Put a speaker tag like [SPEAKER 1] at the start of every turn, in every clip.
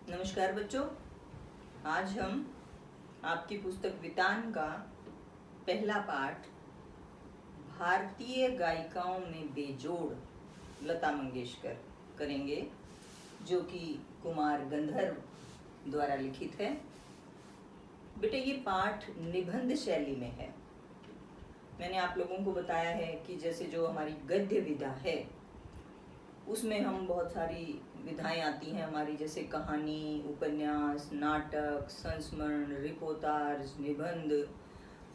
[SPEAKER 1] नमस्कार बच्चों। आज हम आपकी पुस्तक वितान का पहला पाठ भारतीय गायिकाओं में बेजोड़ लता मंगेशकर करेंगे, जो कि कुमार गंधर्व द्वारा लिखित है। बेटे, ये पाठ निबंध शैली में है। मैंने आप लोगों को बताया है कि जैसे जो हमारी गद्य विधा है उसमें हम बहुत सारी विधाएं आती हैं हमारी, जैसे कहानी, उपन्यास, नाटक, संस्मरण, रिपोर्टाज, निबंध।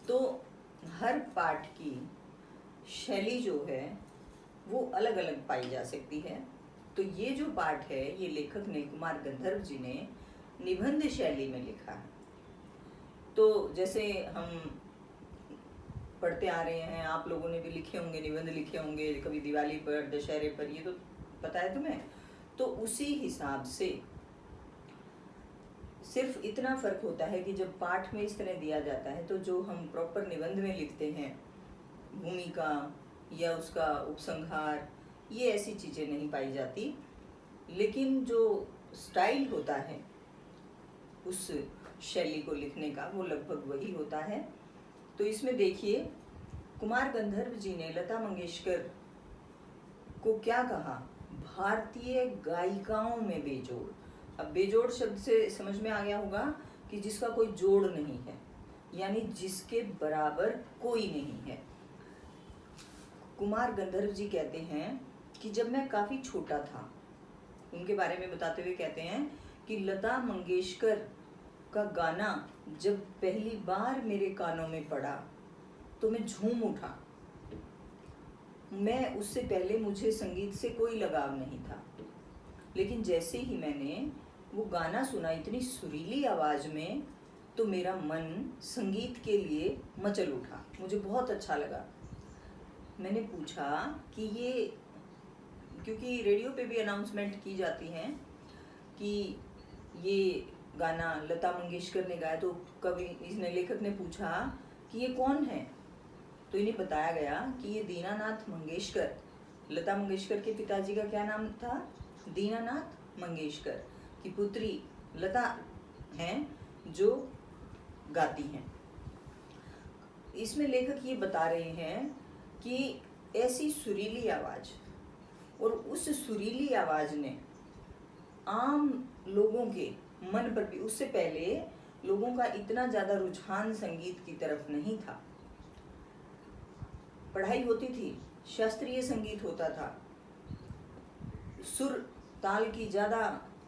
[SPEAKER 1] तो हर पाठ की शैली जो है वो अलग अलग पाई जा सकती है। तो ये जो पाठ है ये लेखक ने, कुमार गंधर्व जी ने, निबंध शैली में लिखा है। तो जैसे हम पढ़ते आ रहे हैं, आप लोगों ने भी लिखे होंगे, निबंध लिखे होंगे कभी दिवाली पर, दशहरे पर, ये तो पता है तुम्हें। तो उसी हिसाब से सिर्फ इतना फर्क होता है कि जब पाठ में इस तरह दिया जाता है तो जो हम प्रॉपर निबंध में लिखते हैं, भूमिका या उसका उपसंहार, ये ऐसी चीज़ें नहीं पाई जाती। लेकिन जो स्टाइल होता है उस शैली को लिखने का वो लगभग वही होता है। तो इसमें देखिए, कुमार गंधर्व जी ने लता मंगेशकर को क्या कहा, भारतीय गायिकाओं में बेजोड़। अब बेजोड़ शब्द से समझ में आ गया होगा कि जिसका कोई जोड़ नहीं है, यानी जिसके बराबर कोई नहीं है। कुमार गंधर्व जी कहते हैं कि जब मैं काफ़ी छोटा था, उनके बारे में बताते हुए कहते हैं कि लता मंगेशकर का गाना जब पहली बार मेरे कानों में पड़ा तो मैं झूम उठा। मैं उससे पहले, मुझे संगीत से कोई लगाव नहीं था, लेकिन जैसे ही मैंने वो गाना सुना इतनी सुरीली आवाज़ में, तो मेरा मन संगीत के लिए मचल उठा। मुझे बहुत अच्छा लगा। मैंने पूछा कि ये, क्योंकि रेडियो पे भी अनाउंसमेंट की जाती हैं कि ये गाना लता मंगेशकर ने गाया, तो कभी इसने, लेखक ने पूछा कि ये कौन है, तो इन्हें बताया गया कि ये दीनानाथ मंगेशकर, लता मंगेशकर के पिताजी का क्या नाम था, दीनानाथ मंगेशकर की पुत्री लता हैं जो गाती हैं। इसमें लेखक ये बता रहे हैं कि ऐसी सुरीली आवाज़, और उस सुरीली आवाज़ ने आम लोगों के मन पर भी, उससे पहले लोगों का इतना ज़्यादा रुझान संगीत की तरफ नहीं था। पढ़ाई होती थी, शास्त्रीय संगीत होता था, सुर ताल की ज़्यादा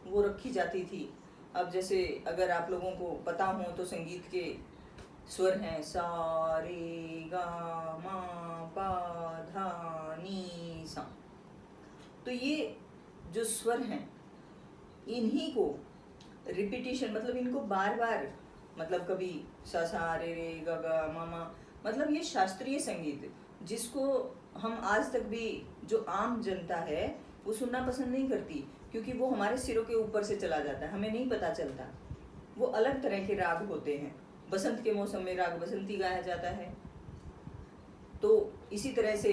[SPEAKER 1] वो रखी जाती थी। अब जैसे अगर आप लोगों को पता हो तो संगीत के स्वर हैं सा रे गा मा पा धा नी सा। तो ये जो स्वर हैं इन्हीं को रिपीटिशन, मतलब इनको बार बार, मतलब कभी सा सा रे रे गा गा मा मा, मतलब ये शास्त्रीय संगीत जिसको हम आज तक भी, जो आम जनता है वो सुनना पसंद नहीं करती, क्योंकि वो हमारे सिरों के ऊपर से चला जाता है, हमें नहीं पता चलता। वो अलग तरह के राग होते हैं। बसंत के मौसम में राग बसंती गाया जाता है। तो इसी तरह से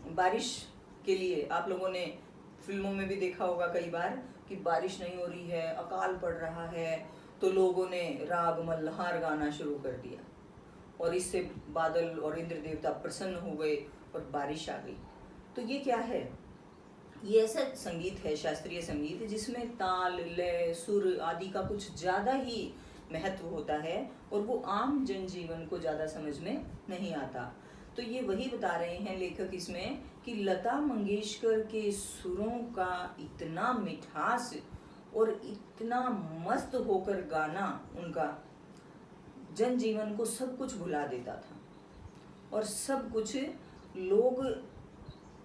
[SPEAKER 1] बारिश के लिए आप लोगों ने फिल्मों में भी देखा होगा कई बार कि बारिश नहीं हो रही है, अकाल पड़ रहा है, तो लोगों ने राग मल्हार गाना शुरू कर दिया, और इससे बादल और इंद्र देवता प्रसन्न हो गए और बारिश आ गई। तो ये क्या है, ये ऐसा संगीत है, शास्त्रीय संगीत, जिसमें ताल, लय, सुर आदि का कुछ ज़्यादा ही महत्व होता है, और वो आम जनजीवन को ज़्यादा समझ में नहीं आता। तो ये वही बता रहे हैं लेखक इसमें कि लता मंगेशकर के सुरों का इतना मिठास और इतना मस्त होकर गाना, उनका जनजीवन को सब कुछ भुला देता था, और सब कुछ लोग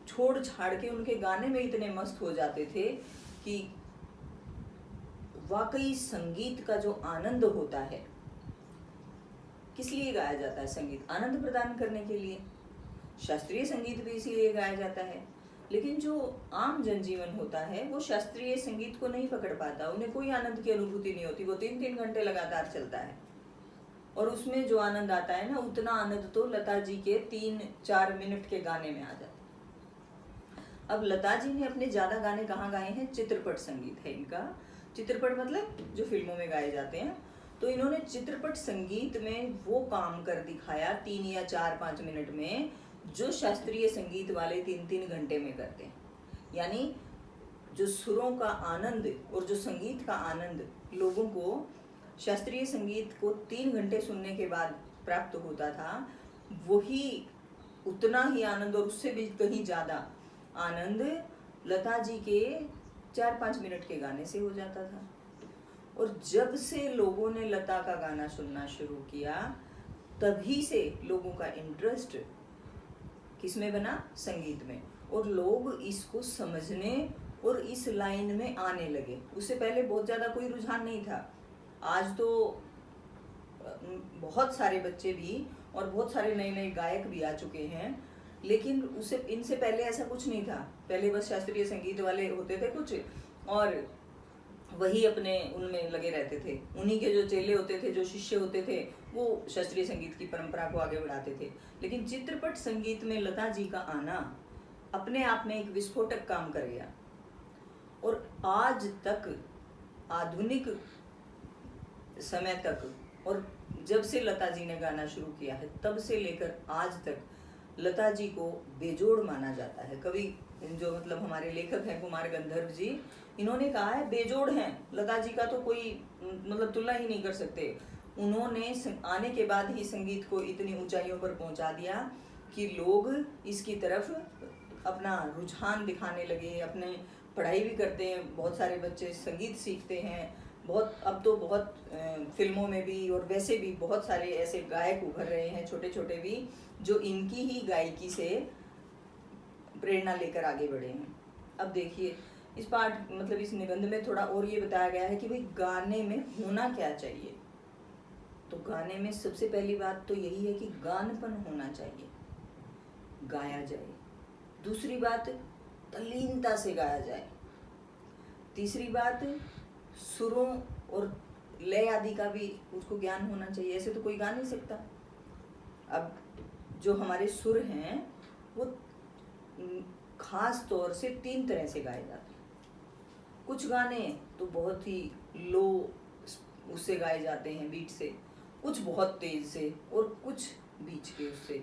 [SPEAKER 1] छोड़ छाड़ के उनके गाने में इतने मस्त हो जाते थे कि वाकई संगीत का जो आनंद होता है, किस लिए गाया जाता है संगीत, आनंद प्रदान करने के लिए। शास्त्रीय संगीत भी इसीलिए गाया जाता है। लेकिन जो आम जनजीवन होता है वो शास्त्रीय संगीत को नहीं पकड़ पाता, उन्हें कोई आनंद की अनुभूति नहीं होती। वो 3-3 घंटे लगातार चलता है, और उसमें जो आनंद आता है ना, उतना आनंद तो लता जी के 3-4 मिनट के गाने में आ जाता है। अब लता जी ने अपने ज़्यादा गाने कहाँ गाए हैं, चित्रपट संगीत है इनका। चित्रपट मतलब जो फिल्मों में गाए जाते हैं। तो इन्होंने चित्रपट संगीत में वो काम कर दिखाया 3 या 4-5 मिनट में, जो शास्त्रीय संगीत वाले 3-3 घंटे में करते हैं। यानी जो सुरों का आनंद और जो संगीत का आनंद लोगों को शास्त्रीय संगीत को 3 घंटे सुनने के बाद प्राप्त होता था, वही उतना ही आनंद और उससे भी कहीं ज़्यादा आनंद लता जी के 4-5 मिनट के गाने से हो जाता था। और जब से लोगों ने लता का गाना सुनना शुरू किया, तभी से लोगों का इंटरेस्ट किस में बना? संगीत में। और लोग इसको समझने और इस लाइन में आने लगे। उससे पहले बहुत ज़्यादा कोई रुझान नहीं था। आज तो बहुत सारे बच्चे भी और बहुत सारे नए नए गायक भी आ चुके हैं, लेकिन उससे इनसे पहले ऐसा कुछ नहीं था। पहले बस शास्त्रीय संगीत वाले होते थे कुछ, और वही अपने उनमें लगे रहते थे। उन्हीं के जो चेले होते थे, जो शिष्य होते थे, वो शास्त्रीय संगीत की परंपरा को आगे बढ़ाते थे। लेकिन चित्रपट संगीत में लता जी का आना अपने आप में एक विस्फोटक काम कर गया। और आज तक, आधुनिक समय तक, और जब से लता जी ने गाना शुरू किया है तब से लेकर आज तक लता जी को बेजोड़ माना जाता है। कवि जो मतलब हमारे लेखक हैं कुमार गंधर्व जी, इन्होंने कहा है बेजोड़ हैं, लता जी का तो कोई मतलब तुलना ही नहीं कर सकते। उन्होंने आने के बाद ही संगीत को इतनी ऊंचाइयों पर पहुंचा दिया कि लोग इसकी तरफ अपना रुझान दिखाने लगे। अपने पढ़ाई भी करते हैं, बहुत सारे बच्चे संगीत सीखते हैं। बहुत अब तो बहुत फिल्मों में भी और वैसे भी बहुत सारे ऐसे गायक उभर रहे हैं, छोटे छोटे भी, जो इनकी ही गायकी से प्रेरणा लेकर आगे बढ़े हैं। अब देखिए इस पाठ मतलब इस निबंध में थोड़ा और ये बताया गया है कि भाई गाने में होना क्या चाहिए। तो गाने में सबसे पहली बात तो यही है कि गानपन होना चाहिए, गाया जाए। दूसरी बात, तल्लीनता से गाया जाए। तीसरी बात, सुरों और लय आदि का भी उसको ज्ञान होना चाहिए, ऐसे तो कोई गा नहीं सकता। अब जो हमारे सुर हैं वो खास तौर से 3 तरह से गाए जाते हैं। कुछ गाने तो बहुत ही लो उससे गाए जाते हैं, बीट से, कुछ बहुत तेज से, और कुछ बीच के उससे।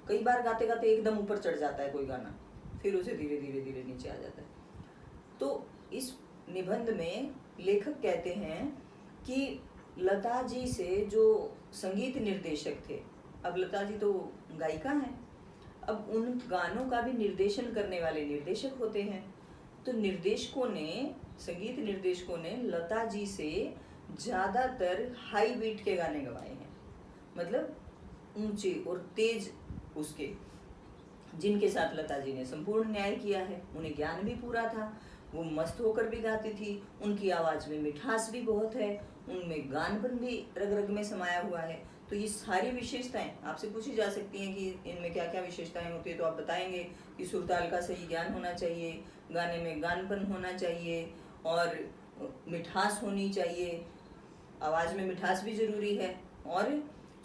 [SPEAKER 1] कई बार गाते गाते एकदम ऊपर चढ़ जाता है कोई गाना, फिर उसे धीरे धीरे धीरे नीचे आ जाता है। तो इस निबंध में लेखक कहते हैं कि लता जी से जो संगीत निर्देशक थे, अब लता जी तो गायिका हैं, अब उन गानों का भी निर्देशन करने वाले निर्देशक होते हैं। तो निर्देशकों ने, संगीत निर्देशकों ने लता जी से ज़्यादातर हाई बीट के गाने गवाए हैं, मतलब ऊंचे और तेज उसके, जिनके साथ लता जी ने संपूर्ण न्याय किया है। उन्हें ज्ञान भी पूरा था, वो मस्त होकर भी गाती थी, उनकी आवाज़ में मिठास भी बहुत है, उनमें गानपन भी रग रग में समाया हुआ है। तो ये सारी विशेषताएं आपसे पूछी जा सकती हैं कि इनमें क्या क्या विशेषताएं होती है, तो आप बताएंगे कि सुरताल का सही ज्ञान होना चाहिए, गाने में गानपन होना चाहिए, और मिठास होनी चाहिए, आवाज़ में मिठास भी ज़रूरी है, और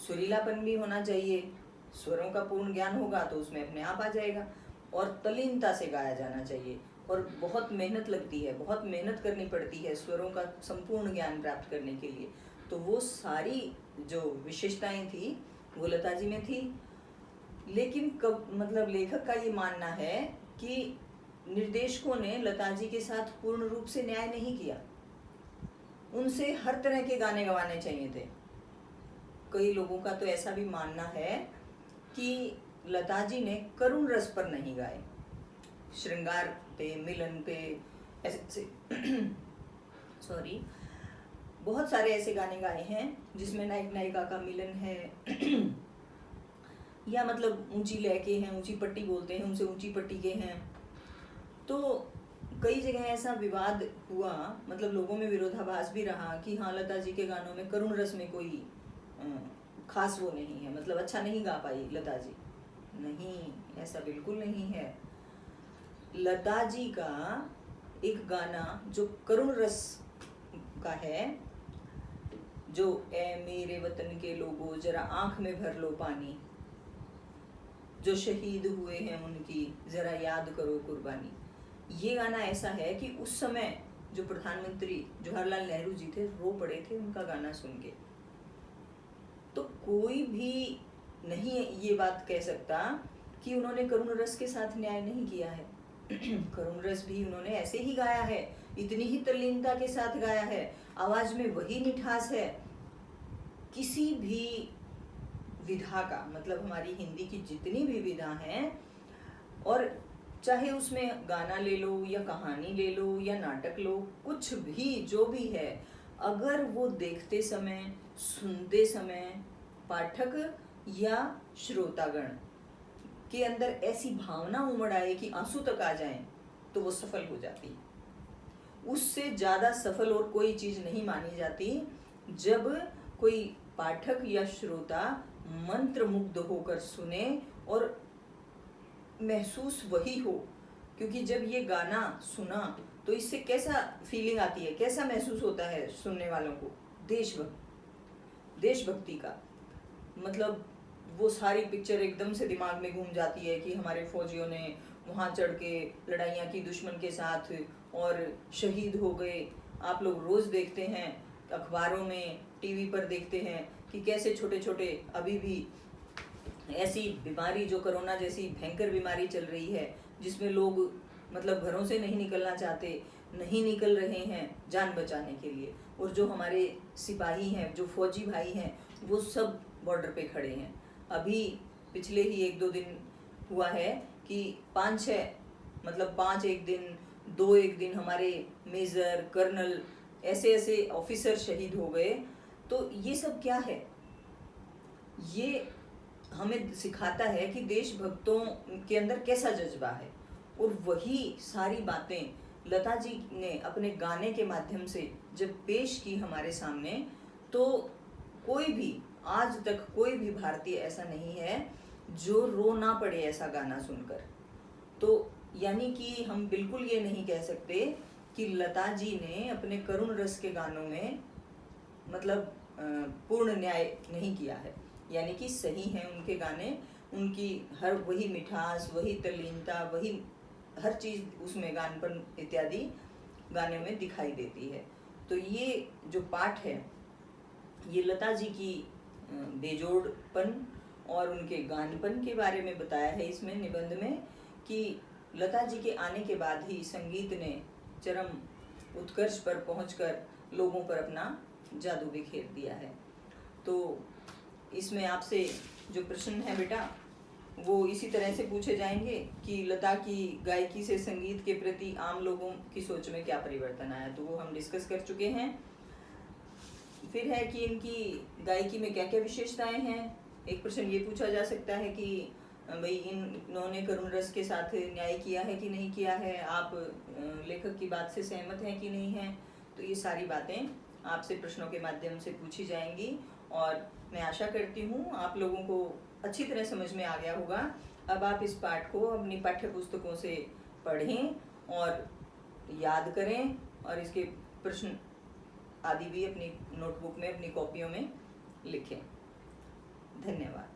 [SPEAKER 1] सुरीलापन भी होना चाहिए। स्वरों का पूर्ण ज्ञान होगा तो उसमें अपने आप आ जाएगा, और तल्लीनता से गाया जाना चाहिए। और बहुत मेहनत लगती है, बहुत मेहनत करनी पड़ती है स्वरों का संपूर्ण ज्ञान प्राप्त करने के लिए। तो वो सारी जो विशेषताएं थी वो लता जी में थी। लेकिन कब मतलब लेखक का ये मानना है कि निर्देशकों ने लता जी के साथ पूर्ण रूप से न्याय नहीं किया, उनसे हर तरह के गाने गवाने चाहिए थे। कई लोगों का तो ऐसा भी मानना है कि लता जी ने करुण रस पर नहीं गाए, श्रृंगार पे, मिलन पे, ऐसे सॉरी बहुत सारे ऐसे गाने गाए हैं जिसमें नायक नायिका का मिलन है या मतलब ऊंची लय के हैं, ऊंची पट्टी बोलते हैं, उनसे ऊंची पट्टी के हैं। तो कई जगह ऐसा विवाद हुआ, मतलब लोगों में विरोधाभास भी रहा कि हाँ लता जी के गानों में करुण रस में कोई खास वो नहीं है, मतलब अच्छा नहीं गा पाई लता जी। नहीं, ऐसा बिल्कुल नहीं है। लता जी का एक गाना जो करुण रस का है, जो ए मेरे वतन के लोगों जरा आंख में भर लो पानी, जो शहीद हुए हैं उनकी जरा याद करो कुर्बानी, ये गाना ऐसा है कि उस समय जो प्रधानमंत्री जवाहरलाल नेहरू जी थे रो पड़े थे उनका गाना सुन के। तो कोई भी नहीं ये बात कह सकता कि उन्होंने करुण रस के साथ न्याय नहीं किया है। करुण रस भी उन्होंने ऐसे ही गाया है, इतनी ही तल्लीनता के साथ गाया है, आवाज में वही मिठास है। किसी भी विधा का मतलब हमारी हिंदी की जितनी भी विधा हैं, और चाहे उसमें गाना ले लो या कहानी ले लो या नाटक लो, कुछ भी जो भी है, अगर वो देखते समय सुनते समय पाठक या श्रोतागण के अंदर ऐसी भावना उमड़ आए कि आंसू तक आ जाएं, तो वो सफल हो जाती। उससे ज्यादा सफल और कोई चीज नहीं मानी जाती जब कोई पाठक या श्रोता मंत्र मुग्ध होकर सुने और महसूस वही हो। क्योंकि जब ये गाना सुना तो इससे कैसा फीलिंग आती है, कैसा महसूस होता है सुनने वालों को? देशभक्ति का मतलब वो सारी पिक्चर एकदम से दिमाग में घूम जाती है कि हमारे फौजियों ने वहाँ चढ़ के लड़ाइयाँ की दुश्मन के साथ और शहीद हो गए। आप लोग रोज देखते हैं अखबारों में, टीवी पर देखते हैं कि कैसे छोटे छोटे अभी भी ऐसी बीमारी जो कोरोना जैसी भयंकर बीमारी चल रही है, जिसमें लोग मतलब घरों से नहीं निकलना चाहते, नहीं निकल रहे हैं जान बचाने के लिए, और जो हमारे सिपाही हैं, जो फौजी भाई हैं, वो सब बॉर्डर पे खड़े हैं। अभी पिछले ही 1-2 दिन हुआ है कि 5-6 मतलब 5 एक दिन, 2 एक दिन हमारे मेजर कर्नल ऐसे ऐसे ऑफिसर शहीद हो गए। तो ये सब क्या है? ये हमें सिखाता है कि देशभक्तों के अंदर कैसा जज्बा है। और वही सारी बातें लता जी ने अपने गाने के माध्यम से जब पेश की हमारे सामने, तो कोई भी आज तक कोई भी भारतीय ऐसा नहीं है जो रो ना पड़े ऐसा गाना सुनकर। तो यानी कि हम बिल्कुल ये नहीं कह सकते कि लता जी ने अपने करुण रस के गानों में मतलब पूर्ण न्याय नहीं किया है। यानी कि सही हैं उनके गाने, उनकी हर वही मिठास, वही तल्लीनता, वही हर चीज़ उसमें गानपन इत्यादि गाने में दिखाई देती है। तो ये जो पाठ है ये लता जी की बेजोड़पन और उनके गानपन के बारे में बताया है इसमें निबंध में, कि लता जी के आने के बाद ही संगीत ने चरम उत्कर्ष पर पहुंचकर लोगों पर अपना जादू बिखेर दिया है। तो इसमें आपसे जो प्रश्न है बेटा वो इसी तरह से पूछे जाएंगे कि लता की गायकी से संगीत के प्रति आम लोगों की सोच में क्या परिवर्तन आया, तो वो हम डिस्कस कर चुके हैं। फिर है कि इनकी गायकी में क्या क्या विशेषताएं हैं। एक प्रश्न ये पूछा जा सकता है कि भाई इन्होंने करुण रस के साथ न्याय किया है कि नहीं किया है, आप लेखक की बात से सहमत हैं कि नहीं हैं। तो ये सारी बातें आपसे प्रश्नों के माध्यम से पूछी जाएंगी और मैं आशा करती हूँ आप लोगों को अच्छी तरह समझ में आ गया होगा। अब आप इस पाठ को अपनी पाठ्य पुस्तकों से पढ़ें और याद करें और इसके प्रश्न आदि भी अपनी नोटबुक में, अपनी कॉपियों में लिखें। धन्यवाद।